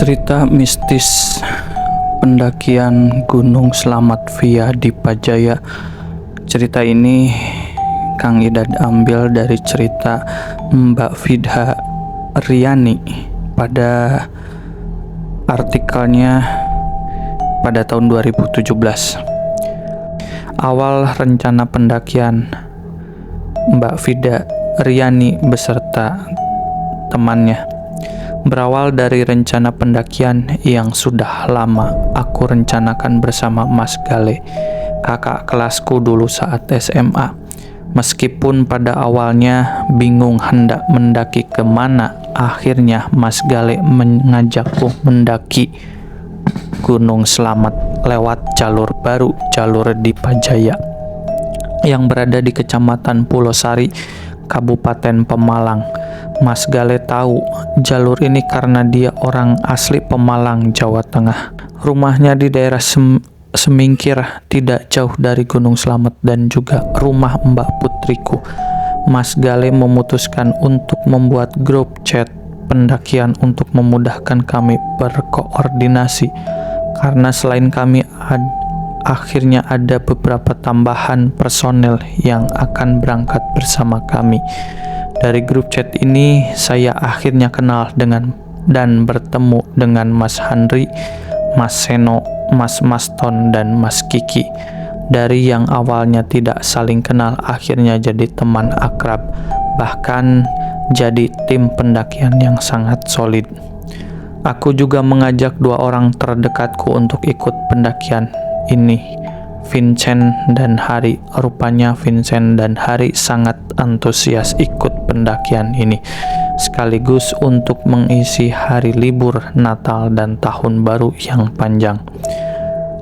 Cerita mistis pendakian Gunung Slamet via Dipajaya. Cerita ini Kang Idad ambil dari cerita Mbak Fidha Riani pada artikelnya pada tahun 2017. Awal rencana pendakian Mbak Fidha Riani beserta temannya berawal dari rencana pendakian yang sudah lama aku rencanakan bersama Mas Gale, kakak kelasku dulu saat SMA. Meskipun pada awalnya bingung hendak mendaki kemana, akhirnya Mas Gale mengajakku mendaki Gunung Slamet lewat jalur baru, jalur Dipajaya, yang berada di Kecamatan Pulosari, Kabupaten Pemalang. Mas Gale tahu jalur ini karena dia orang asli Pemalang, Jawa Tengah. Rumahnya di daerah Semingkir, tidak jauh dari Gunung Slamet dan juga rumah Mbak Putriku. Mas Gale memutuskan untuk membuat grup chat pendakian untuk memudahkan kami berkoordinasi, karena selain kami akhirnya ada beberapa tambahan personel yang akan berangkat bersama kami. Dari grup chat ini saya akhirnya kenal dengan dan bertemu dengan Mas Handri, Mas Seno, Mas Maston, dan Mas Kiki. Dari yang awalnya tidak saling kenal akhirnya jadi teman akrab, bahkan jadi tim pendakian yang sangat solid. Aku juga mengajak dua orang terdekatku untuk ikut pendakian ini, Vincent dan Hari. Rupanya Vincent dan Hari sangat antusias ikut pendakian ini, sekaligus untuk mengisi hari libur Natal dan Tahun Baru yang panjang.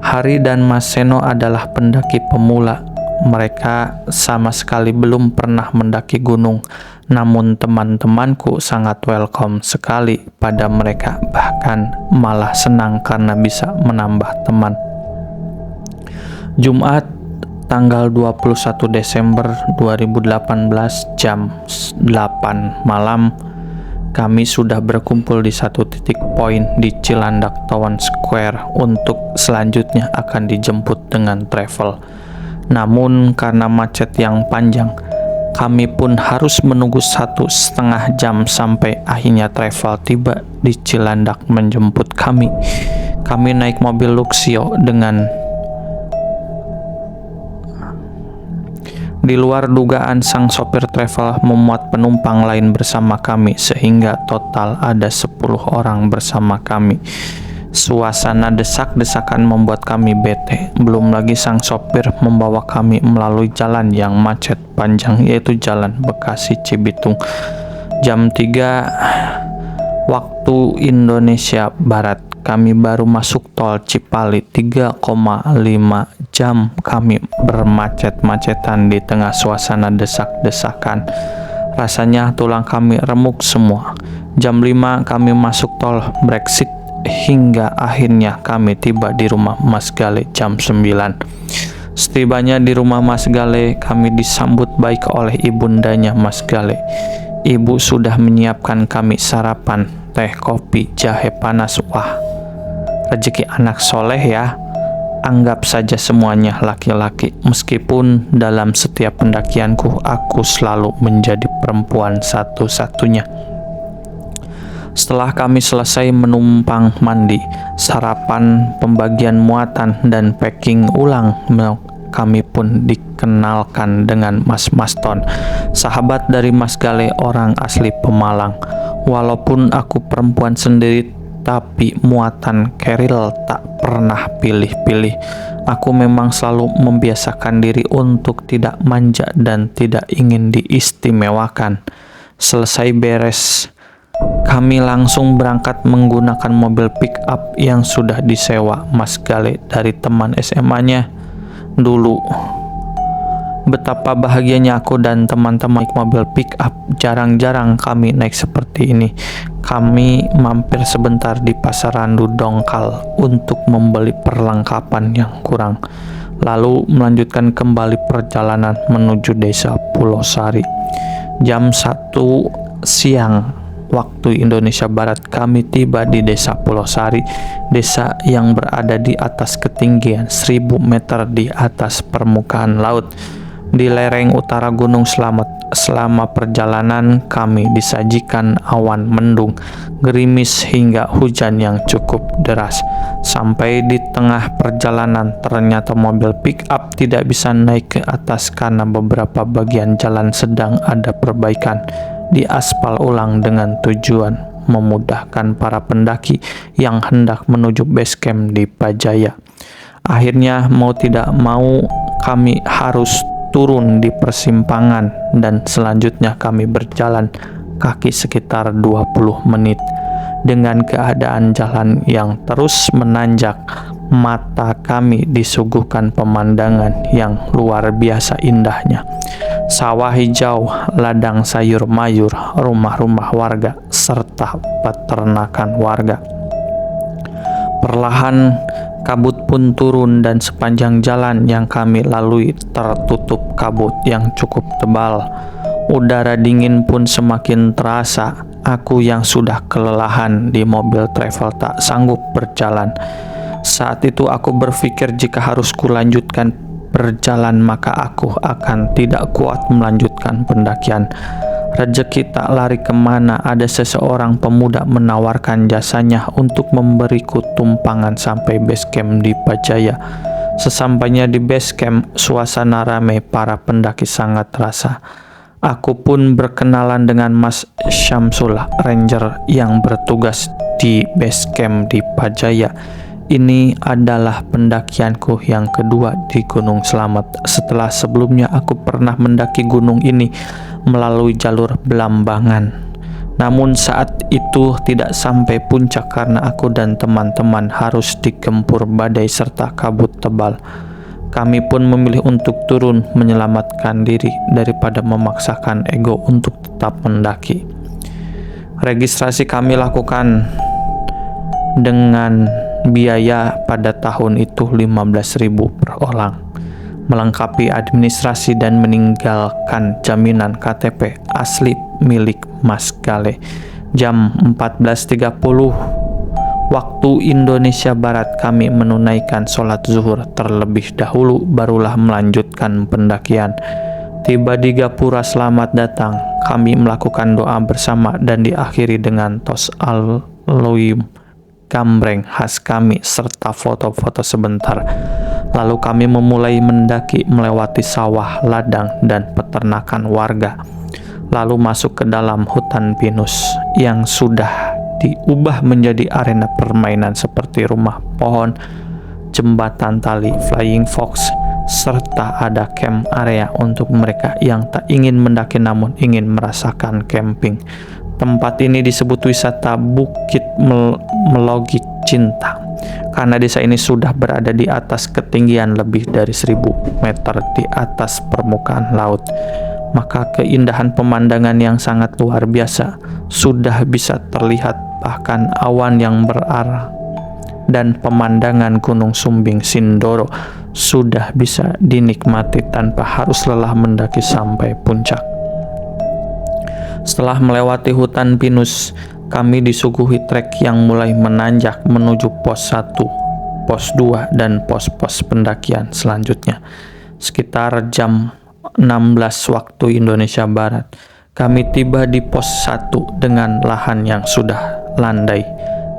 Hari dan Mas Seno adalah pendaki pemula. Mereka sama sekali belum pernah mendaki gunung, namun teman-temanku sangat welcome sekali pada mereka, bahkan malah senang karena bisa menambah teman. Jumat tanggal 21 Desember 2018 jam 8 malam, kami sudah berkumpul di satu titik poin di Cilandak Town Square untuk selanjutnya akan dijemput dengan travel. Namun karena macet yang panjang, kami pun harus menunggu 1,5 jam sampai akhirnya travel tiba di Cilandak menjemput kami. Kami naik mobil Luxio dengan di luar dugaan sang sopir travel memuat penumpang lain bersama kami, sehingga total ada 10 orang bersama kami. Suasana desak-desakan membuat kami bete. Belum lagi sang sopir membawa kami melalui jalan yang macet panjang, yaitu Jalan Bekasi Cibitung. Jam 3 waktu Indonesia Barat, kami baru masuk tol Cipali. 3,5 jam kami bermacet-macetan di tengah suasana desak-desakan. Rasanya tulang kami remuk semua. Jam 5 kami masuk tol Brexit, hingga akhirnya kami tiba di rumah Mas Gale jam 9. Setibanya di rumah Mas Gale, kami disambut baik oleh ibundanya Mas Gale. Ibu sudah menyiapkan kami sarapan, teh, kopi, jahe panas. Wah, rezeki anak soleh ya. Anggap saja semuanya laki-laki. Meskipun dalam setiap pendakianku aku selalu menjadi perempuan satu-satunya. Setelah kami selesai menumpang mandi, sarapan, pembagian muatan, dan packing ulang, kami pun dikenalkan dengan Mas Maston, sahabat dari Mas Gale, orang asli Pemalang. Walaupun aku perempuan sendiri, tapi muatan keril tak pernah pilih-pilih. Aku memang selalu membiasakan diri untuk tidak manja dan tidak ingin diistimewakan. Selesai beres, kami langsung berangkat menggunakan mobil pick up yang sudah disewa Mas Gale dari teman SMA-nya dulu. Betapa bahagianya aku dan teman-teman naik mobil pick up. Jarang-jarang kami naik seperti ini. Kami mampir sebentar di Pasar Randu Dongkal untuk membeli perlengkapan yang kurang, lalu melanjutkan kembali perjalanan menuju desa Pulosari. Jam 1 siang waktu Indonesia Barat kami tiba di Desa Pulau Sari, desa yang berada di atas ketinggian 1000 meter di atas permukaan laut di lereng utara Gunung Slamet. Selama perjalanan kami disajikan awan mendung, gerimis hingga hujan yang cukup deras. Sampai di tengah perjalanan ternyata mobil pick up tidak bisa naik ke atas karena beberapa bagian jalan sedang ada perbaikan, diaspal ulang dengan tujuan memudahkan para pendaki yang hendak menuju base camp di Pajaya. Akhirnya mau tidak mau kami harus turun di persimpangan dan selanjutnya kami berjalan kaki sekitar 20 menit. Dengan keadaan jalan yang terus menanjak, mata kami disuguhkan pemandangan yang luar biasa indahnya. Sawah hijau, ladang sayur mayur, rumah-rumah warga, serta peternakan warga. Perlahan kabut pun turun dan sepanjang jalan yang kami lalui tertutup kabut yang cukup tebal. Udara dingin pun semakin terasa. Aku yang sudah kelelahan di mobil travel tak sanggup berjalan. Saat itu aku berpikir jika harus kulanjutkan berjalan maka aku akan tidak kuat melanjutkan pendakian. Rezeki tak lari kemana, ada seseorang pemuda menawarkan jasanya untuk memberiku tumpangan sampai base camp di Pajaya. Sesampainya di base camp, suasana ramai para pendaki sangat terasa. Aku pun berkenalan dengan Mas Syamsul, ranger yang bertugas di base camp di Pajaya. Ini adalah pendakianku yang kedua di Gunung Slamet. Setelah sebelumnya aku pernah mendaki gunung ini melalui jalur Belambangan. Namun saat itu tidak sampai puncak karena aku dan teman-teman harus digempur badai serta kabut tebal. Kami pun memilih untuk turun menyelamatkan diri daripada memaksakan ego untuk tetap mendaki. Registrasi kami lakukan dengan biaya pada tahun itu 15.000 per orang, melengkapi administrasi dan meninggalkan jaminan KTP asli milik Mas Gale. Jam 14.30 waktu Indonesia Barat kami menunaikan sholat zuhur terlebih dahulu, barulah melanjutkan pendakian. Tiba di Gapura Selamat Datang, kami melakukan doa bersama dan diakhiri dengan tos al-loyim gambreng khas kami serta foto-foto sebentar. Lalu kami memulai mendaki melewati sawah, ladang, dan peternakan warga. Lalu masuk ke dalam hutan pinus yang sudah diubah menjadi arena permainan seperti rumah pohon, jembatan tali, flying fox, serta ada camp area untuk mereka yang tak ingin mendaki namun ingin merasakan camping. Tempat ini disebut wisata Bukit Melogi Cinta karena desa ini sudah berada di atas ketinggian lebih dari 1000 meter di atas permukaan laut. Maka keindahan pemandangan yang sangat luar biasa sudah bisa terlihat, bahkan awan yang berarah dan pemandangan Gunung Sumbing Sindoro sudah bisa dinikmati tanpa harus lelah mendaki sampai puncak. Setelah melewati hutan pinus, kami disuguhi trek yang mulai menanjak menuju pos 1, pos 2, dan pos-pos pendakian selanjutnya. Sekitar jam 16 waktu Indonesia Barat, kami tiba di pos 1 dengan lahan yang sudah landai.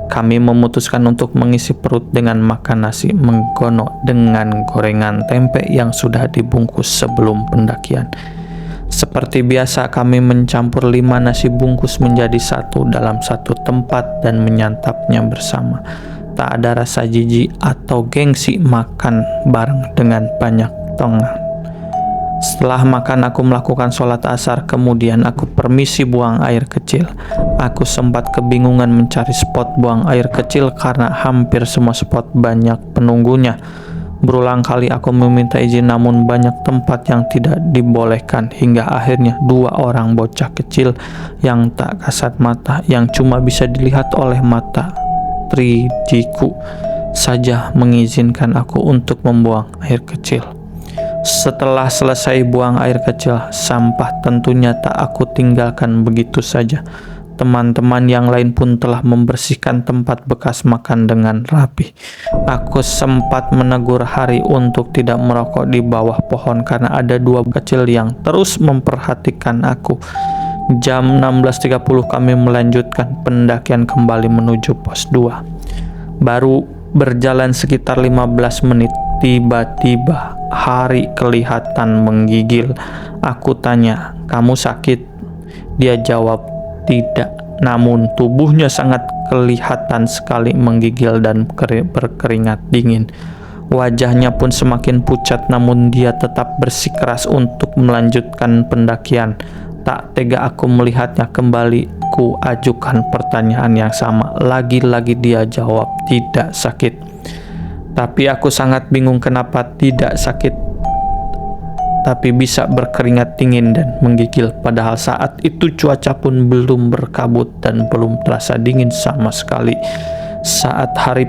Kami memutuskan untuk mengisi perut dengan makan nasi menggono dengan gorengan tempe yang sudah dibungkus sebelum pendakian. Seperti biasa, kami mencampur 5 nasi bungkus menjadi satu dalam satu tempat dan menyantapnya bersama. Tak ada rasa jijik atau gengsi makan bareng dengan banyak tongan. Setelah makan, aku melakukan sholat asar, kemudian aku permisi buang air kecil. Aku sempat kebingungan mencari spot buang air kecil karena hampir semua spot banyak penunggunya. Berulang kali aku meminta izin namun banyak tempat yang tidak dibolehkan, hingga akhirnya 2 orang bocah kecil yang tak kasat mata yang cuma bisa dilihat oleh mata 3D-ku saja mengizinkan aku untuk membuang air kecil. Setelah selesai buang air kecil, sampah tentunya tak aku tinggalkan begitu saja. Teman-teman yang lain pun telah membersihkan tempat bekas makan dengan rapi. Aku sempat menegur Hari untuk tidak merokok di bawah pohon karena ada dua kecil yang terus memperhatikan aku. Jam 16.30 kami melanjutkan pendakian kembali menuju pos 2. Baru berjalan sekitar 15 menit, tiba-tiba Hari kelihatan menggigil. Aku tanya, "Kamu sakit?" Dia jawab, "Tidak." Namun tubuhnya sangat kelihatan sekali menggigil dan berkeringat dingin. Wajahnya pun semakin pucat, namun dia tetap bersikeras untuk melanjutkan pendakian. Tak tega aku melihatnya kembali. Ku ajukan pertanyaan yang sama. Lagi-lagi dia jawab, "Tidak sakit." Tapi aku sangat bingung kenapa tidak sakit tapi bisa berkeringat dingin dan menggigil. Padahal saat itu cuaca pun belum berkabut dan belum terasa dingin sama sekali. Saat Hari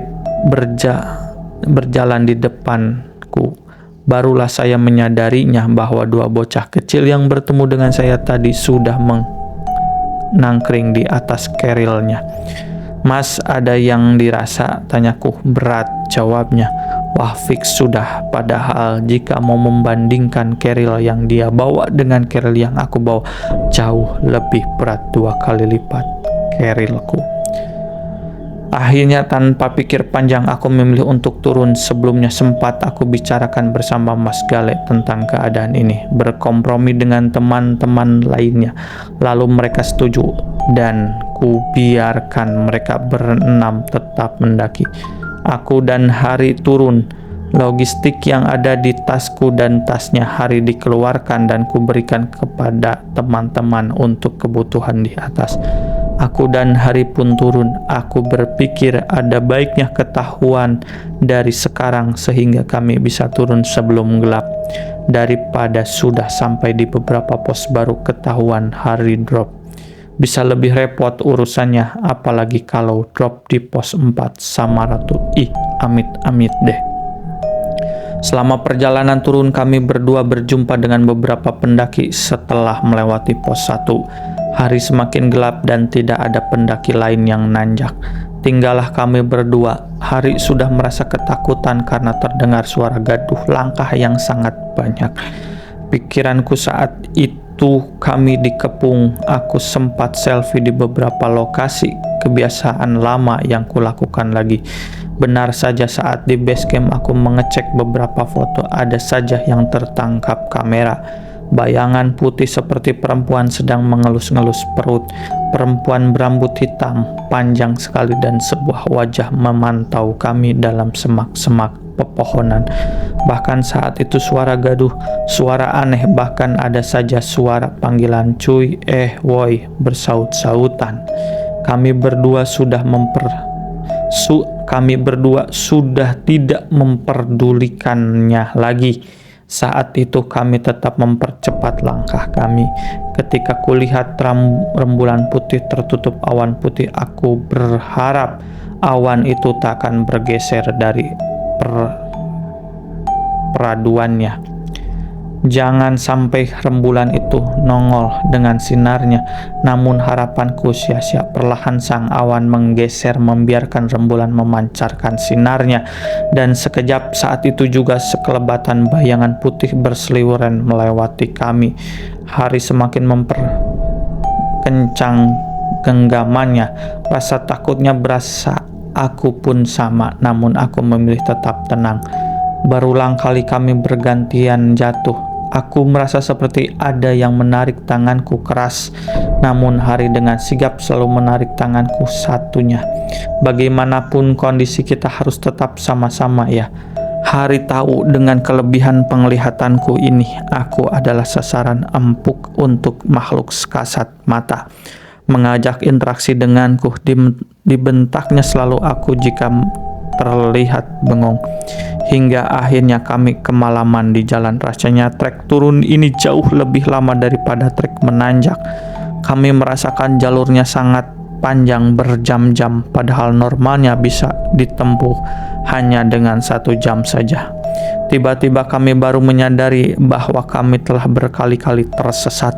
berjalan di depanku, barulah saya menyadarinya bahwa dua bocah kecil yang bertemu dengan saya tadi sudah menangkring di atas kerilnya. "Mas, ada yang dirasa?" tanyaku. "Berat," jawabnya. "Wah, fix sudah. Padahal jika mau membandingkan keril yang dia bawa dengan keril yang aku bawa, jauh lebih berat 2 kali lipat kerilku." Akhirnya tanpa pikir panjang aku memilih untuk turun. Sebelumnya sempat aku bicarakan bersama Mas Gale tentang keadaan ini, berkompromi dengan teman-teman lainnya. Lalu mereka setuju dan ku biarkan mereka berenam tetap mendaki. Aku dan Hari turun. Logistik yang ada di tasku dan tasnya Hari dikeluarkan dan kuberikan kepada teman-teman untuk kebutuhan di atas. Aku dan Hari pun turun. Aku berpikir ada baiknya ketahuan dari sekarang sehingga kami bisa turun sebelum gelap, daripada sudah sampai di beberapa pos baru ketahuan Hari drop. Bisa lebih repot urusannya, apalagi kalau drop di pos 4 sama Ratu. Amit-amit deh. Selama perjalanan turun, kami berdua berjumpa dengan beberapa pendaki. Setelah melewati pos 1, hari semakin gelap dan tidak ada pendaki lain yang nanjak. Tinggallah kami berdua. Hari sudah merasa ketakutan karena terdengar suara gaduh langkah yang sangat banyak. Pikiranku saat itu kami dikepung. Aku sempat selfie di beberapa lokasi, kebiasaan lama yang kulakukan lagi. Benar saja saat di base camp aku mengecek beberapa foto, ada saja yang tertangkap kamera. Bayangan putih seperti perempuan sedang mengelus-ngelus perut. Perempuan berambut hitam, panjang sekali, dan sebuah wajah memantau kami dalam semak-semak pepohonan. Bahkan saat itu suara gaduh, suara aneh, bahkan ada saja suara panggilan cuy, woi, bersaut-sautan. Kami berdua sudah tidak memperdulikannya lagi. Saat itu kami tetap mempercepat langkah kami. Ketika kulihat rembulan putih tertutup awan putih, aku berharap awan itu tak akan bergeser dari peraduannya. Jangan sampai rembulan itu nongol dengan sinarnya. Namun harapanku sia-sia. Perlahan sang awan menggeser, membiarkan rembulan memancarkan sinarnya. Dan sekejap saat itu juga sekelebatan bayangan putih berseliweran melewati kami. Hari semakin memperkencang genggamannya. Rasa takutnya berasa, aku pun sama. Namun aku memilih tetap tenang. Berulang kali kami bergantian jatuh. Aku merasa seperti ada yang menarik tanganku keras. Namun Hari dengan sigap selalu menarik tanganku satunya. Bagaimanapun kondisi kita harus tetap sama-sama ya. Hari tahu dengan kelebihan penglihatanku ini, aku adalah sasaran empuk untuk makhluk kasat mata. Mengajak interaksi denganku, dibentaknya selalu aku jika terlihat bengong. Hingga akhirnya kami kemalaman di jalan. Rasanya trek turun ini jauh lebih lama daripada trek menanjak. Kami merasakan jalurnya sangat panjang berjam-jam, padahal normalnya bisa ditempuh hanya dengan 1 jam saja. Tiba-tiba kami baru menyadari bahwa kami telah berkali-kali tersesat.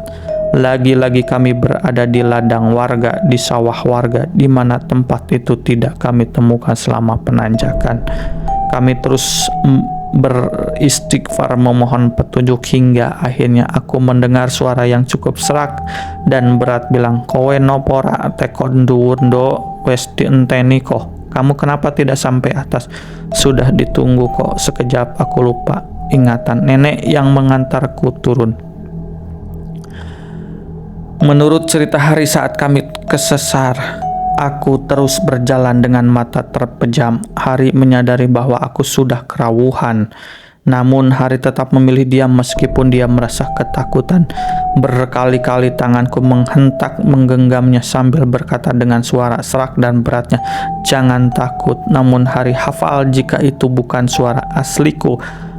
Lagi-lagi kami berada di ladang warga, di sawah warga, di mana tempat itu tidak kami temukan selama penanjakan. Kami terus beristighfar memohon petunjuk hingga akhirnya aku mendengar suara yang cukup serak dan berat bilang, "Kowe nopora tekon dhuwur ndo wes dienteni kok. Kamu kenapa tidak sampai atas?" "Sudah ditunggu kok." Sekejap aku lupa ingatan nenek yang mengantarku turun. Menurut cerita hari saat kami kesesar, aku terus berjalan dengan mata terpejam. Hari menyadari bahwa aku sudah kerawuhan. Namun Hari tetap memilih diam meskipun dia merasa ketakutan. Berkali-kali tanganku menghentak menggenggamnya sambil berkata dengan suara serak dan beratnya, "Jangan takut." Namun Hari hafal jika itu bukan suara asliku.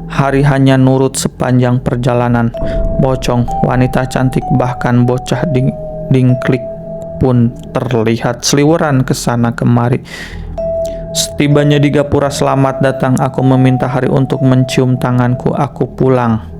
Hari hanya nurut sepanjang perjalanan. Bocong, wanita cantik, bahkan bocah dingklik pun terlihat seliweran ke sana kemari. Setibanya di gapura, "Selamat datang." Aku meminta Hari untuk mencium tanganku. "Aku pulang."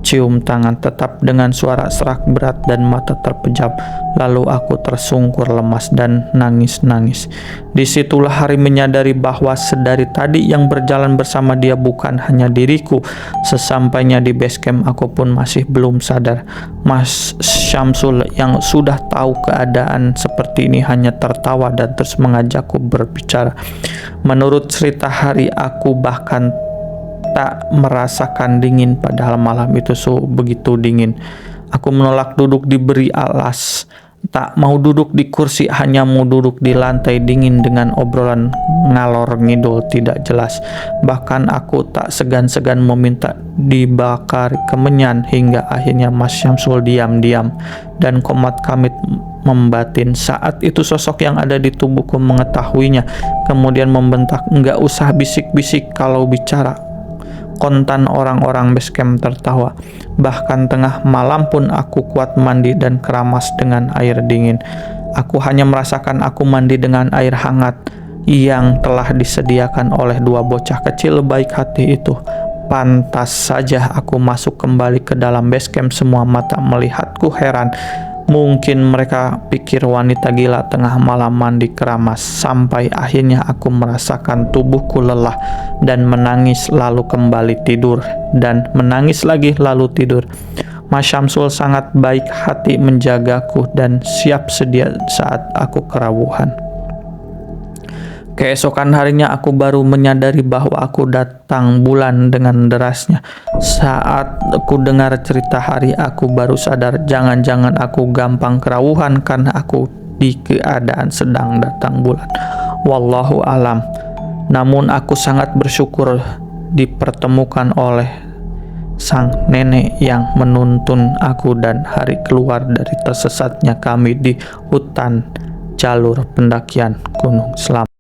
Cium tangan tetap dengan suara serak berat dan mata terpejam. Lalu aku tersungkur lemas dan nangis-nangis. Disitulah Hari menyadari bahwa sedari tadi yang berjalan bersama dia bukan hanya diriku. Sesampainya di base camp aku pun masih belum sadar. Mas Syamsul yang sudah tahu keadaan seperti ini hanya tertawa dan terus mengajakku berbicara. Menurut cerita Hari, aku bahkan tak merasakan dingin padahal malam itu begitu dingin. Aku menolak duduk diberi alas. Tak mau duduk di kursi, hanya mau duduk di lantai dingin dengan obrolan ngalor ngidul tidak jelas. Bahkan aku tak segan-segan meminta dibakar kemenyan hingga akhirnya Mas Syamsul diam-diam dan komat kamit membatin. Saat itu sosok yang ada di tubuhku mengetahuinya, kemudian membentak, "Enggak usah bisik-bisik, kalau bicara." Kontan orang-orang basecamp tertawa. Bahkan tengah malam pun aku kuat mandi dan keramas dengan air dingin. Aku hanya merasakan aku mandi dengan air hangat yang telah disediakan oleh dua bocah kecil baik hati itu. Pantas saja aku masuk kembali ke dalam basecamp. Semua mata melihatku heran. Mungkin mereka pikir wanita gila tengah malam mandi keramas. Sampai akhirnya aku merasakan tubuhku lelah dan menangis lalu kembali tidur dan menangis lagi lalu tidur. Mas Syamsul sangat baik hati menjagaku dan siap sedia saat aku kerawuhan. Keesokan harinya aku baru menyadari bahwa aku datang bulan dengan derasnya. Saat aku dengar cerita Hari, aku baru sadar jangan-jangan aku gampang kerawuhan karena aku di keadaan sedang datang bulan. Wallahu alam. Namun aku sangat bersyukur dipertemukan oleh sang nenek yang menuntun aku dan Hari keluar dari tersesatnya kami di hutan jalur pendakian Gunung Selamat.